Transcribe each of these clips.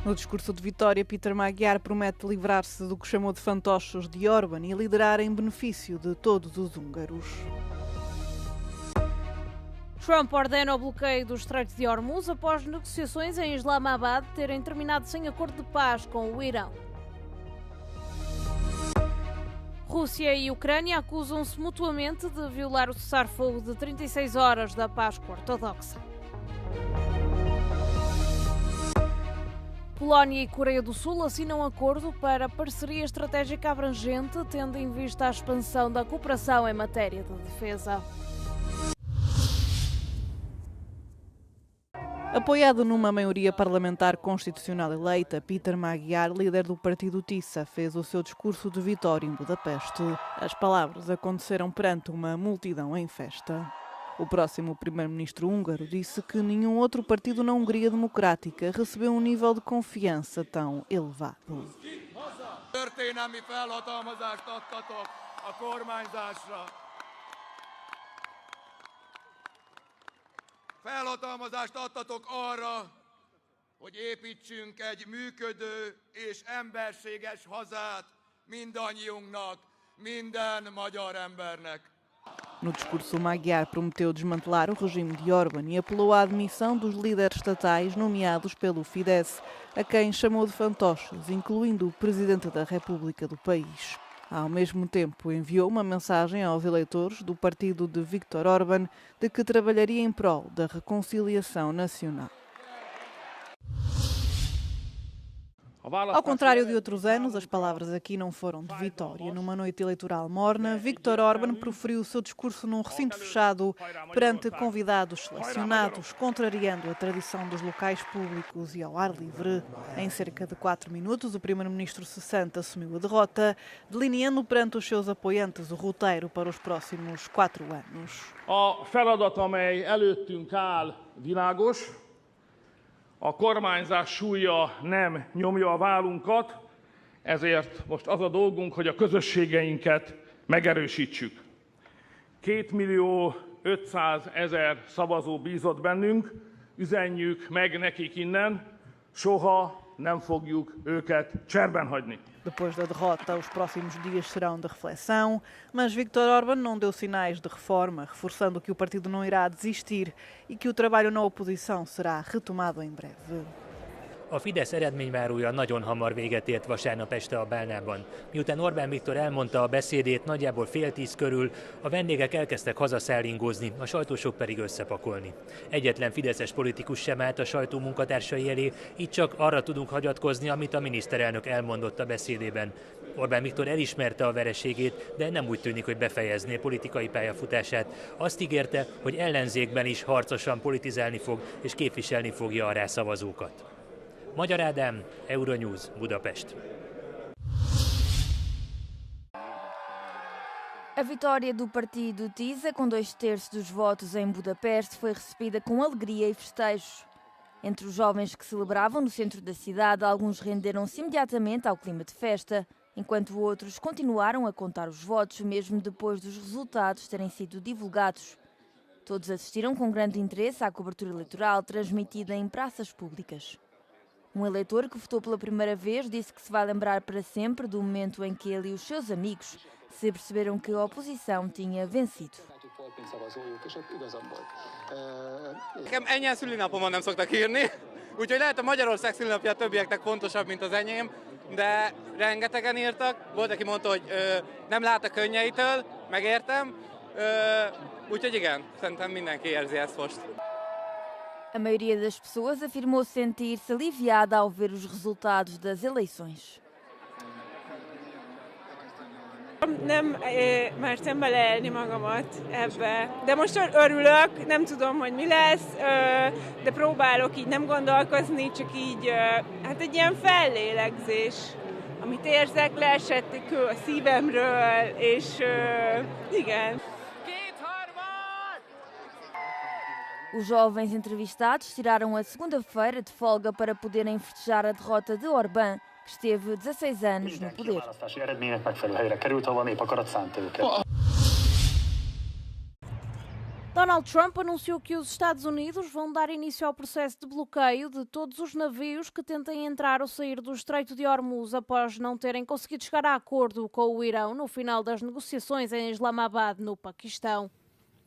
No discurso de vitória, Peter Magyar promete livrar-se do que chamou de fantoches de Orbán e liderar em benefício de todos os húngaros. Trump ordena o bloqueio do Estreito de Hormuz após negociações em Islamabad terem terminado sem acordo de paz com o Irão. Rússia e Ucrânia acusam-se mutuamente de violar o cessar-fogo de 36 horas da Páscoa Ortodoxa. Polónia e Coreia do Sul assinam acordo para parceria estratégica abrangente, tendo em vista a expansão da cooperação em matéria de defesa. Apoiado numa maioria parlamentar constitucional eleita, Peter Magyar, líder do partido TISA, fez o seu discurso de vitória em Budapeste. As palavras aconteceram perante uma multidão em festa. O próximo primeiro-ministro húngaro disse que nenhum outro partido na Hungria democrática recebeu um nível de confiança tão elevado. Történelmi felhatalmazást adtatok a kormányzásra. Felhatalmazást adtatok arra, hogy építsünk egy működő és emberséges hazát mindannyiunknak, minden magyar embernek. No discurso, Magyar prometeu desmantelar o regime de Orbán e apelou à admissão dos líderes estatais nomeados pelo Fidesz, a quem chamou de fantoches, incluindo o Presidente da República do país. Ao mesmo tempo, enviou uma mensagem aos eleitores do partido de Viktor Orbán de que trabalharia em prol da reconciliação nacional. Ao contrário de outros anos, as palavras aqui não foram de vitória. Numa noite eleitoral morna, Viktor Orbán proferiu o seu discurso num recinto fechado perante convidados selecionados, contrariando a tradição dos locais públicos e ao ar livre. Em cerca de 4 minutos, o primeiro-ministro cessante assumiu a derrota, delineando perante os seus apoiantes o roteiro para os próximos 4 anos. A feladat, amely előttünk áll, világos. A kormányzás súlya nem nyomja a vállunkat, ezért most az a dolgunk, hogy a közösségeinket megerősítsük. 2.500.000 szavazó bízott bennünk, üzenjük meg nekik innen, soha nem fogjuk őket cserben hagyni. Depois da derrota, os próximos dias serão de reflexão, mas Viktor Orbán não deu sinais de reforma, reforçando que o partido não irá desistir e que o trabalho na oposição será retomado em breve. A Fidesz eredményvárója nagyon hamar véget ért vasárnap este a Bálnában. Miután Orbán Viktor elmondta a beszédét, nagyjából 9:30 körül a vendégek elkezdtek hazaszállingózni, a sajtósok pedig összepakolni. Egyetlen fideszes politikus sem állt a sajtó munkatársai elé, így csak arra tudunk hagyatkozni, amit a miniszterelnök elmondott a beszédében. Orbán Viktor elismerte a vereségét, de nem úgy tűnik, hogy befejezné politikai pályafutását. Azt ígérte, hogy ellenzékben is harcosan politizálni fog és képviselni fogja a rászavazókat. Magyar Ádám, Euronews, Budapest. A vitória do partido TISA, com 2/3 dos votos em Budapeste, foi recebida com alegria e festejos. Entre os jovens que celebravam no centro da cidade, alguns renderam-se imediatamente ao clima de festa, enquanto outros continuaram a contar os votos, mesmo depois dos resultados terem sido divulgados. Todos assistiram com grande interesse à cobertura eleitoral transmitida em praças públicas. Um eleitor que votou pela primeira vez disse que se vai lembrar para sempre do momento em que ele e os seus amigos se perceberam que a oposição tinha vencido. Nekem ennyien szülinapomon nem szoktak írni, úgyhogy lehet a Magyarország szülinapja többieknek fontosabb, mint az enyém, de rengetegen írtak. Volt, aki mondta, hogy nem lát a könnyeitől, megértem, úgyhogy igen, szerintem mindenki érzi ezt most. A maioria das pessoas afirmou sentir-se aliviada ao ver os resultados das eleições. Nem mertem beleélni magamat ebbe, de most örülök, nem tudom, hogy mi lesz, de próbálok így nem gondolkozni, csak így, hát egy ilyen fellélegzés, amit érzek, leesett egy kő a szívemről, és igen. Os jovens entrevistados tiraram a segunda-feira de folga para poderem festejar a derrota de Orbán, que esteve 16 anos no poder. Donald Trump anunciou que os Estados Unidos vão dar início ao processo de bloqueio de todos os navios que tentem entrar ou sair do Estreito de Hormuz após não terem conseguido chegar a acordo com o Irão no final das negociações em Islamabad, no Paquistão.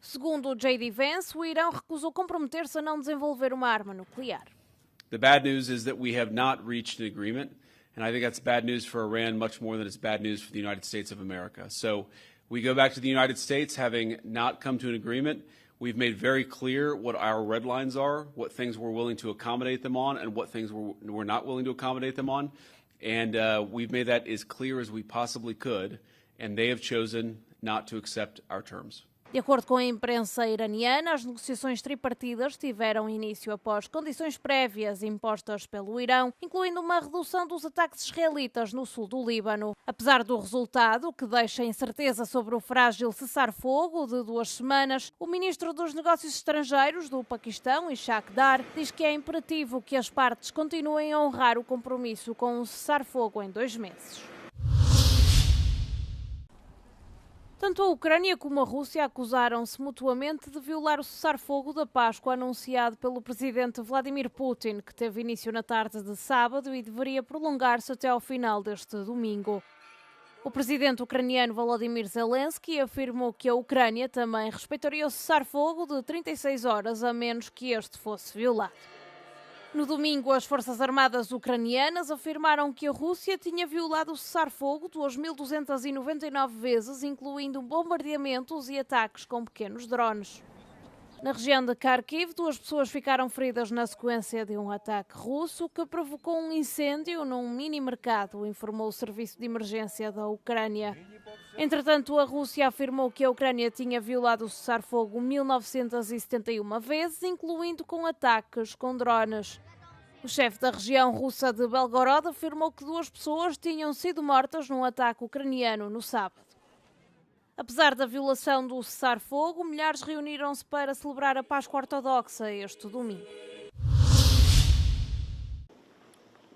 Segundo J.D. Vance, o Irão recusou comprometer-se a não desenvolver uma arma nuclear. The bad news is that we have not reached an agreement, and I think that's bad news for Iran much more than it's bad news for the United States of America. So we go back to the United States having not come to an agreement. We've made very clear what our red lines are, what things we're willing to accommodate them on, and what things we're not willing to accommodate them on. And we've made that as clear as we possibly could, and they have chosen not to accept our terms. De acordo com a imprensa iraniana, as negociações tripartidas tiveram início após condições prévias impostas pelo Irão, incluindo uma redução dos ataques israelitas no sul do Líbano. Apesar do resultado, que deixa incerteza sobre o frágil cessar-fogo de 2 semanas, o ministro dos Negócios Estrangeiros do Paquistão, Ishaq Dar, diz que é imperativo que as partes continuem a honrar o compromisso com um cessar-fogo em 2 meses. Tanto a Ucrânia como a Rússia acusaram-se mutuamente de violar o cessar-fogo da Páscoa anunciado pelo presidente Vladimir Putin, que teve início na tarde de sábado e deveria prolongar-se até ao final deste domingo. O presidente ucraniano Volodymyr Zelensky afirmou que a Ucrânia também respeitaria o cessar-fogo de 36 horas a menos que este fosse violado. No domingo, as Forças Armadas ucranianas afirmaram que a Rússia tinha violado o cessar-fogo 2.299 vezes, incluindo bombardeamentos e ataques com pequenos drones. Na região de Kharkiv, 2 pessoas ficaram feridas na sequência de um ataque russo que provocou um incêndio num mini-mercado, informou o Serviço de Emergência da Ucrânia. Entretanto, a Rússia afirmou que a Ucrânia tinha violado o cessar-fogo 1.971 vezes, incluindo com ataques com drones. O chefe da região russa de Belgorod afirmou que 2 pessoas tinham sido mortas num ataque ucraniano no sábado. Apesar da violação do cessar-fogo, milhares reuniram-se para celebrar a Páscoa Ortodoxa este domingo.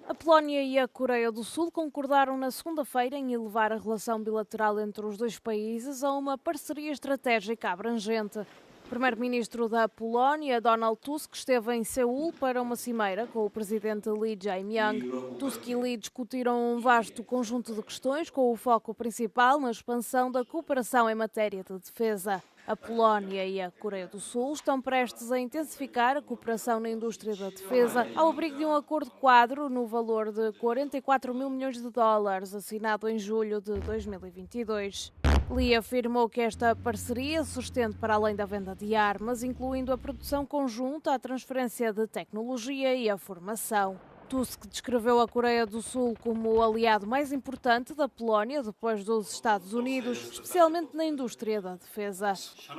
A Polónia e a Coreia do Sul concordaram na segunda-feira em elevar a relação bilateral entre os 2 países a uma parceria estratégica abrangente. O primeiro-ministro da Polónia, Donald Tusk, esteve em Seul para uma cimeira com o presidente Lee Jae-myung. Tusk e Lee discutiram um vasto conjunto de questões, com o foco principal na expansão da cooperação em matéria de defesa. A Polónia e a Coreia do Sul estão prestes a intensificar a cooperação na indústria da defesa ao abrigo de um acordo-quadro no valor de 44 mil milhões de dólares, assinado em julho de 2022. Lee afirmou que esta parceria se estende para além da venda de armas, incluindo a produção conjunta, a transferência de tecnologia e a formação. Tusk descreveu a Coreia do Sul como o aliado mais importante da Polónia depois dos Estados Unidos, especialmente na indústria da defesa.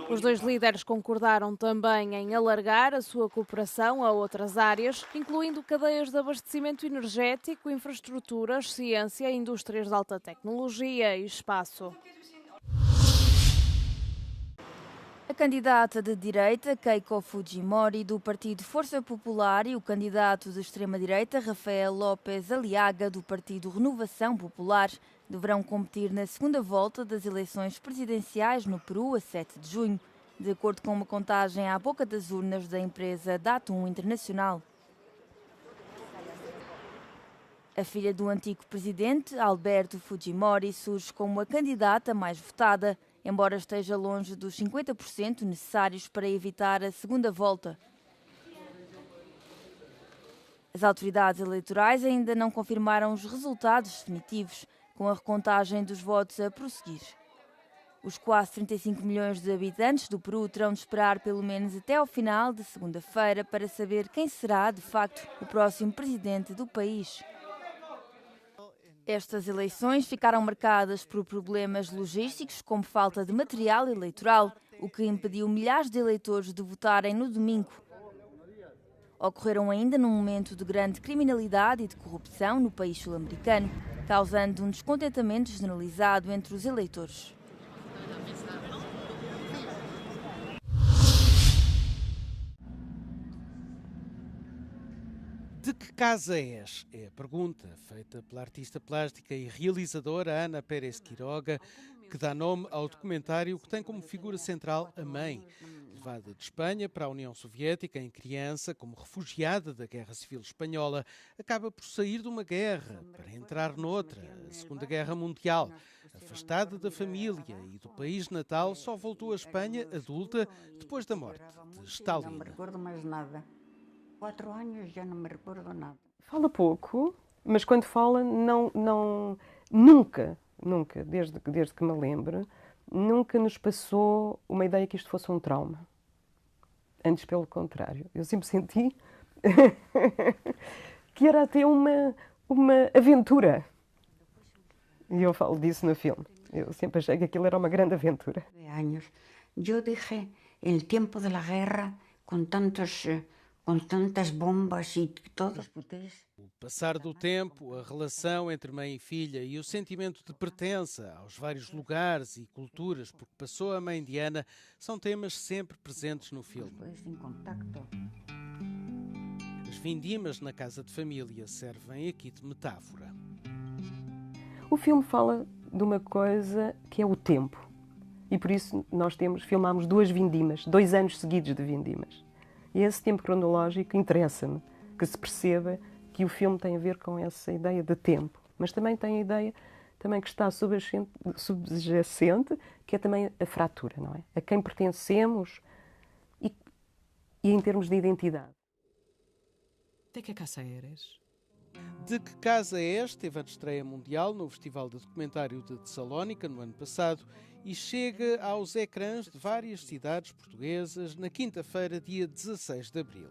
Os 2 líderes concordaram também em alargar a sua cooperação a outras áreas, incluindo cadeias de abastecimento energético, infraestruturas, ciência, indústrias de alta tecnologia e espaço. A candidata de direita, Keiko Fujimori, do Partido Força Popular, e o candidato de extrema-direita, Rafael López Aliaga, do Partido Renovação Popular, deverão competir na segunda volta das eleições presidenciais no Peru, a 7 de junho, de acordo com uma contagem à boca das urnas da empresa Datum Internacional. A filha do antigo presidente, Alberto Fujimori, surge como a candidata mais votada, embora esteja longe dos 50% necessários para evitar a segunda volta. As autoridades eleitorais ainda não confirmaram os resultados definitivos, com a recontagem dos votos a prosseguir. Os quase 35 milhões de habitantes do Peru terão de esperar pelo menos até ao final de segunda-feira para saber quem será, de facto, o próximo presidente do país. Estas eleições ficaram marcadas por problemas logísticos, como falta de material eleitoral, o que impediu milhares de eleitores de votarem no domingo. Ocorreram ainda num momento de grande criminalidade e de corrupção no país sul-americano, causando um descontentamento generalizado entre os eleitores. De que casa és? É a pergunta feita pela artista plástica e realizadora Ana Pérez Quiroga, que dá nome ao documentário que tem como figura central a mãe. levada de Espanha para a União Soviética em criança, como refugiada da Guerra Civil Espanhola, acaba por sair de uma guerra para entrar noutra, a Segunda Guerra Mundial. Afastada da família e do país natal, só voltou à Espanha adulta depois da morte de Stalin. Não me recordo mais nada. 4 anos já não me recordo nada. Fala pouco, mas quando fala, nunca, desde que me lembro, nunca nos passou uma ideia que isto fosse um trauma. Antes, pelo contrário. Eu sempre senti que era até uma aventura. E eu falo disso no filme. Eu sempre achei que aquilo era uma grande aventura. Anos. Eu dije, el tempo de la guerra, com tantas bombas e todos putés. O passar do tempo, a relação entre mãe e filha e o sentimento de pertença aos vários lugares e culturas por que passou a mãe Diana são temas sempre presentes no filme. As vindimas na casa de família servem aqui de metáfora. O filme fala de uma coisa que é o tempo. E por isso nós filmámos 2 vindimas, 2 anos seguidos de vindimas. E esse tempo cronológico interessa-me, que se perceba que o filme tem a ver com essa ideia de tempo. Mas também tem a ideia que está subjacente, que é também a fratura, não é? A quem pertencemos e em termos de identidade. De que casa eres? De que casa és? Teve a estreia mundial no Festival de Documentário de Tessalónica no ano passado e chega aos ecrãs de várias cidades portuguesas na quinta-feira, dia 16 de abril.